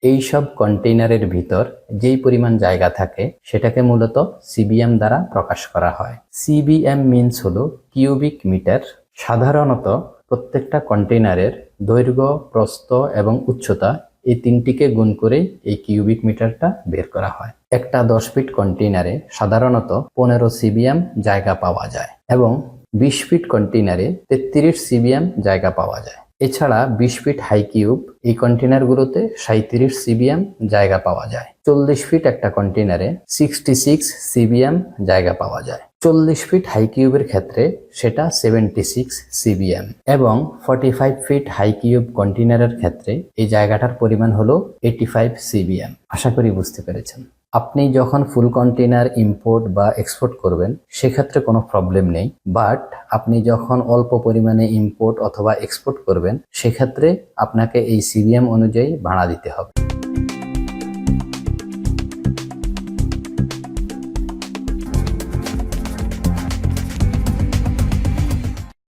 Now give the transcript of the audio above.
এই সব কন্টেইনারের ভিতর যেই পরিমাণ জায়গা থাকে সেটাকে মূলত সিবিএম দ্বারা প্রকাশ করা হয়। সিবিএম মিনস হলো কিউবিক মিটার। সাধারণত প্রত্যেকটা কন্টেইনারের দৈর্ঘ্য, প্রস্থ এবং উচ্চতা এই তিনটিকে গুণ করেই এই কিউবিক মিটারটা বের করা হয়। একটা 10 ফিট কন্টেইনারে সাধারণত 15 সিবিএম জায়গা পাওয়া যায় এবং 20 ফিট কন্টেইনারে 33 সিবিএম জায়গা পাওয়া যায়। এছাড়া 20 ফিট হাই কিউব এই কন্টেইনারগুলোতে 37 সিবিএম জায়গা পাওয়া যায়। 40 ফিট একটা কন্টেইনারে 66 সিবিএম জায়গা পাওয়া যায়। 40 ফিট হাই কিউবের ক্ষেত্রে সেটা 76 সিবিএম এবং 45 ফিট হাই কিউব কন্টেইনারের ক্ষেত্রে এই জায়গাটার পরিমাণ হলো 85 সিবিএম। আশা করি বুঝতে পেরেছেন। আপনি যখন ফুল কন্টেইনার ইম্পোর্ট বা এক্সপোর্ট করবেন সেক্ষেত্রে কোনো প্রবলেম নেই, বাট আপনি যখন অল্প পরিমাণে ইম্পোর্ট অথবা এক্সপোর্ট করবেন সেক্ষেত্রে আপনাকে এই সিবিএম অনুযায়ী ভাড়া দিতে হবে।